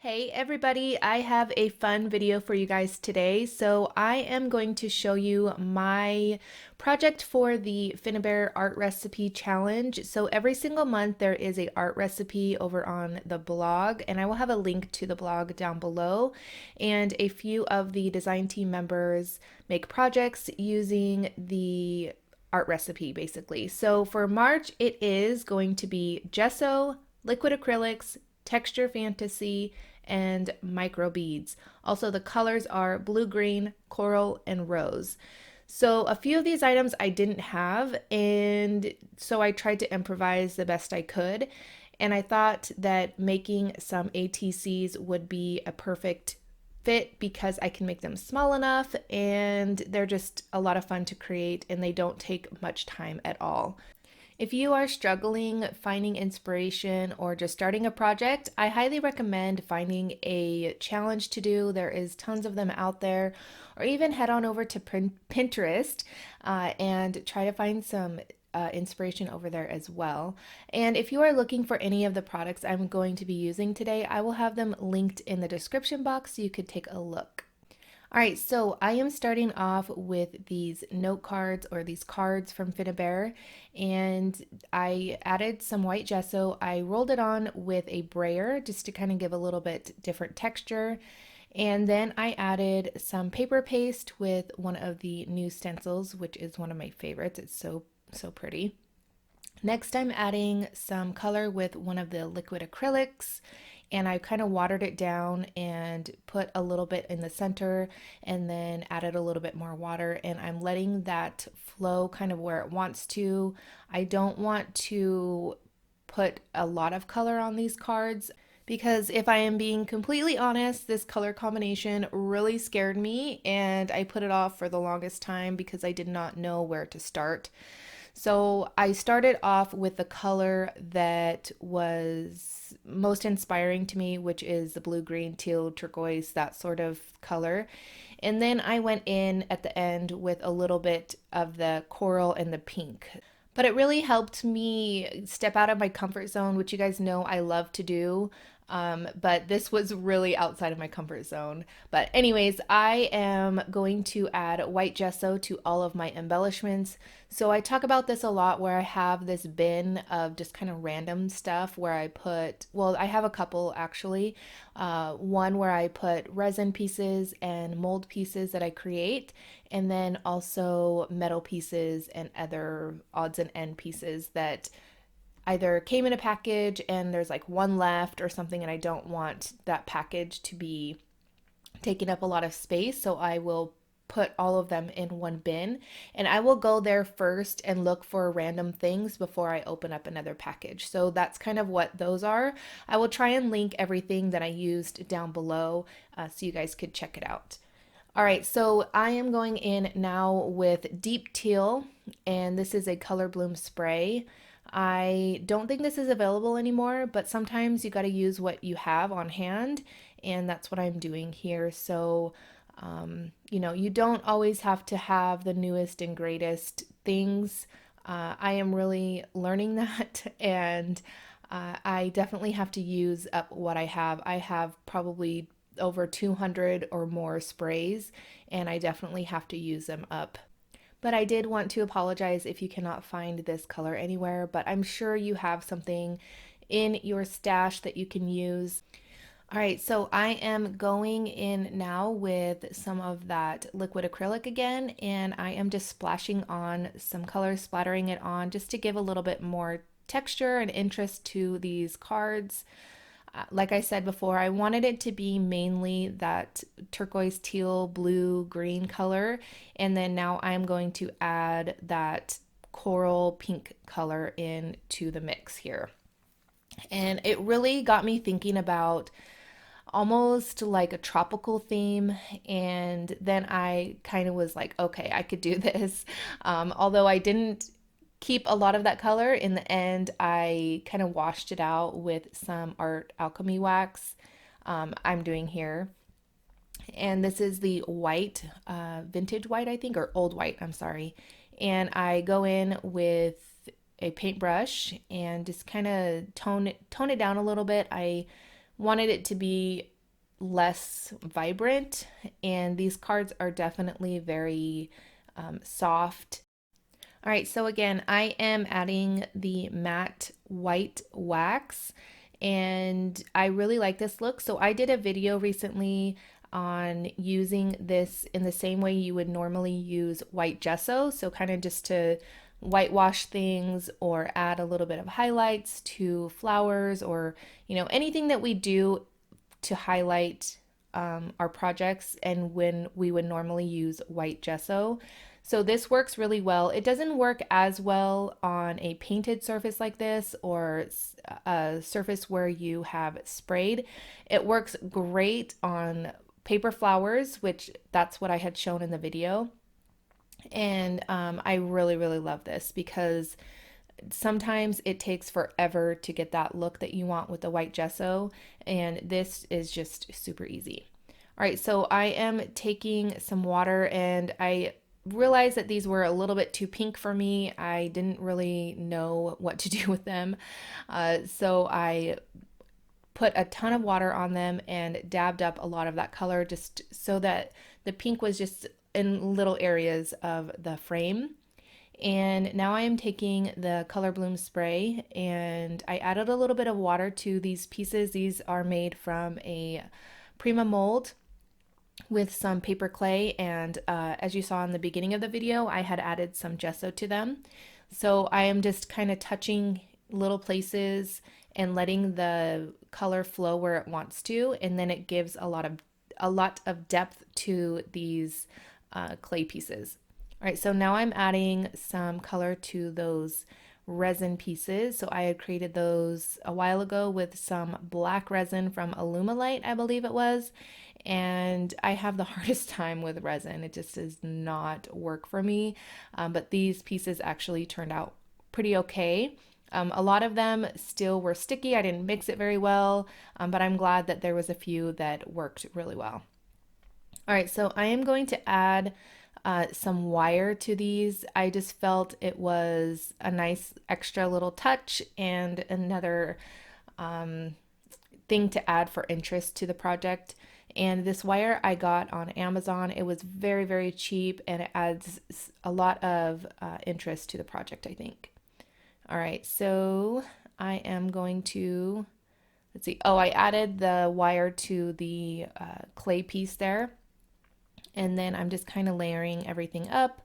Hey everybody, I have a fun video for you guys today. So I am going to show you my project for the Finnabair art recipe challenge. So every single month there is a art recipe over on the blog, and I will have a link to the blog down below. And a few of the design team members make projects using the art recipe basically. So for March it is going to be gesso, liquid acrylics, texture fantasy, and micro beads. Also, the colors are blue, green, coral, and rose. So, a few of these items I didn't have, and so I tried to improvise the best I could. And I thought that making some ATCs would be a perfect fit because I can make them small enough and they're just a lot of fun to create and they don't take much time at all. If you are struggling finding inspiration or just starting a project, I highly recommend finding a challenge to do. There is tons of them out there, or even head on over to Pinterest and try to find some inspiration over there as well. And if you are looking for any of the products I'm going to be using today, I will have them linked in the description box so you could take a look. All right, so I am starting off with these note cards or these cards from Finnabair, and I added some white gesso. I rolled it on with a brayer just to kind of give a little bit different texture. And then I added some paper paste with one of the new stencils, which is one of my favorites. It's so pretty. Next, I'm adding some color with one of the liquid acrylics, and I kind of watered it down and put a little bit in the center and then added a little bit more water, and I'm letting that flow kind of where it wants to. I don't want to put a lot of color on these cards because if I am being completely honest, this color combination really scared me and I put it off for the longest time because I did not know where to start. So I started off with the color that was most inspiring to me, which is the blue, green, teal, turquoise, that sort of color. And then I went in at the end with a little bit of the coral and the pink. But it really helped me step out of my comfort zone, which you guys know I love to do. But this was really outside of my comfort zone. But, anyways, I am going to add white gesso to all of my embellishments. So, I talk about this a lot where I have this bin of just kind of random stuff where I put, well, I have a couple actually. One where I put resin pieces and mold pieces that I create, and then also metal pieces and other odds and end pieces that either came in a package and there's like one left or something, and I don't want that package to be taking up a lot of space. So I will put all of them in one bin and I will go there first and look for random things before I open up another package. So that's kind of what those are. I will try and link everything that I used down below so you guys could check it out. All right, so I am going in now with deep teal, and this is a color bloom spray. I don't think this is available anymore, but sometimes you got to use what you have on hand, and that's what I'm doing here. So, you don't always have to have the newest and greatest things. I am really learning that, and I definitely have to use up what I have. I have probably over 200 or more sprays, and I definitely have to use them up. But I did want to apologize if you cannot find this color anywhere, but I'm sure you have something in your stash that you can use. All right, so I am going in now with some of that liquid acrylic again, and I am just splashing on some color, splattering it on just to give a little bit more texture and interest to these cards. Like I said before, I wanted it to be mainly that turquoise, teal, blue, green color. And then now I'm going to add that coral pink color into the mix here. And it really got me thinking about almost like a tropical theme. And then I kind of was like, okay, I could do this. Although I didn't keep a lot of that color. In the end, I kind of washed it out with some art alchemy wax I'm doing here. And this is the white, vintage white, I think, or old white, I'm sorry. And I go in with a paintbrush and just kind of tone it down a little bit. I wanted it to be less vibrant, and these cards are definitely very soft. All right, so again, I am adding the matte white wax, and I really like this look. So I did a video recently on using this in the same way you would normally use white gesso. So kind of just to whitewash things or add a little bit of highlights to flowers, or, anything that we do to highlight our projects and when we would normally use white gesso. So this works really well. It doesn't work as well on a painted surface like this, or a surface where you have sprayed. It works great on paper flowers, which that's what I had shown in the video. And I really, really love this because sometimes it takes forever to get that look that you want with the white gesso, and this is just super easy. All right, so I am taking some water, and I realized that these were a little bit too pink for me. I didn't really know what to do with them. So I put a ton of water on them and dabbed up a lot of that color just so that the pink was just in little areas of the frame. And now I am taking the Color Bloom spray, and I added a little bit of water to these pieces. These are made from a Prima mold with some paper clay, and as you saw in the beginning of the video, I had added some gesso to them. So I am just kind of touching little places and letting the color flow where it wants to, and then it gives a lot of depth to these clay pieces. All right, so now I'm adding some color to those resin pieces. So I had created those a while ago with some black resin from Alumilite, I believe it was. And I have the hardest time with resin. It just does not work for me. But these pieces actually turned out pretty okay. A lot of them still were sticky. I didn't mix it very well, but I'm glad that there was a few that worked really well. All right, so I am going to add some wire to these. I just felt it was a nice extra little touch and another thing to add for interest to the project. And this wire I got on Amazon. It was very, very cheap, and it adds a lot of interest to the project, I think. All right, so I am going to, let's see. Oh, I added the wire to the clay piece there. And then I'm just kind of layering everything up.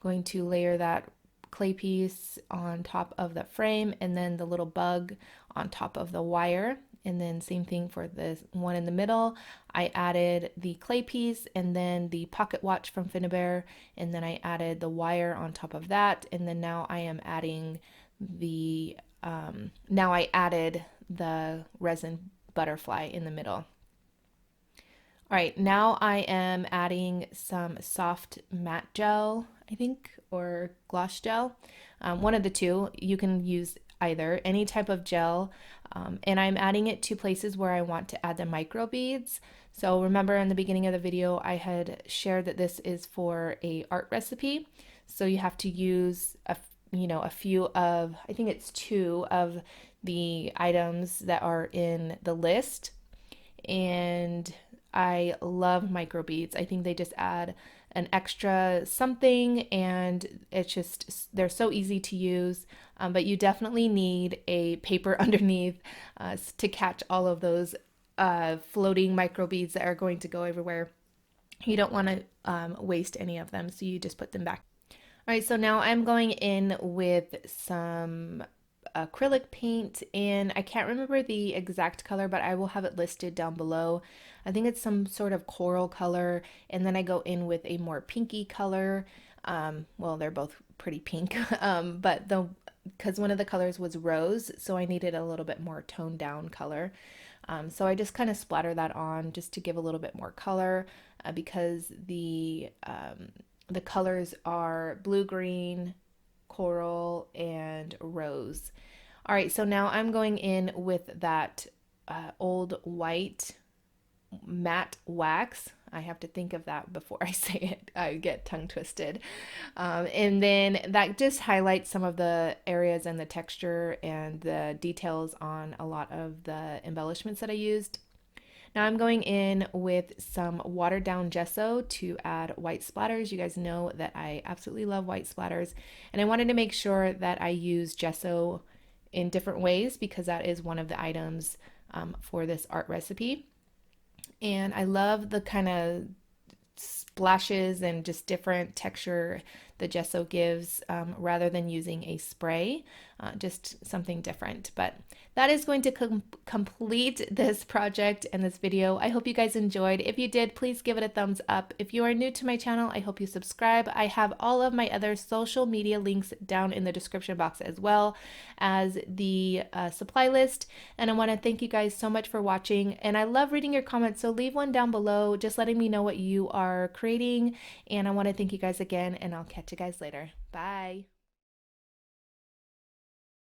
Going to layer that clay piece on top of the frame, and then the little bug on top of the wire. And then same thing for this one in the middle. I added the clay piece and then the pocket watch from Finnabair, and then I added the wire on top of that. And then now I am adding the, now I added the resin butterfly in the middle. All right, now I am adding some soft matte gel, I think, or gloss gel. One of the two. You can use either, any type of gel. And I'm adding it to places where I want to add the micro beads. So remember in the beginning of the video, I had shared that this is for a art recipe. So you have to use a few of, I think it's 2 of the items that are in the list. And I love microbeads. I think they just add an extra something, and it's just, they're so easy to use. But you definitely need a paper underneath to catch all of those floating microbeads that are going to go everywhere. You don't want to waste any of them, so you just put them back. All right, so now I'm going in with some acrylic paint, and I can't remember the exact color, but I will have it listed down below. I think it's some sort of coral color, and then I go in with a more pinky color. Well, they're both pretty pink, but because one of the colors was rose, so I needed a little bit more toned down color. So I just kind of splatter that on just to give a little bit more color, because the colors are blue, green, coral, and rose. All right, so now I'm going in with that old white matte wax. I have to think of that before I say it. I get tongue twisted. And then that just highlights some of the areas and the texture and the details on a lot of the embellishments that I used. Now I'm going in with some watered down gesso to add white splatters. You guys know that I absolutely love white splatters, and I wanted to make sure that I use gesso in different ways because that is one of the items for this art recipe. And I love the kind of splashes and just different texture the gesso gives rather than using a spray, just something different. But that is going to complete this project and this video. I hope you guys enjoyed. If you did, please give it a thumbs up. If you are new to my channel, I hope you subscribe. I have all of my other social media links down in the description box as well as the supply list. And I want to thank you guys so much for watching. And I love reading your comments, so leave one down below just letting me know what you are creating. And I want to thank you guys again, and I'll catch you guys later. Bye.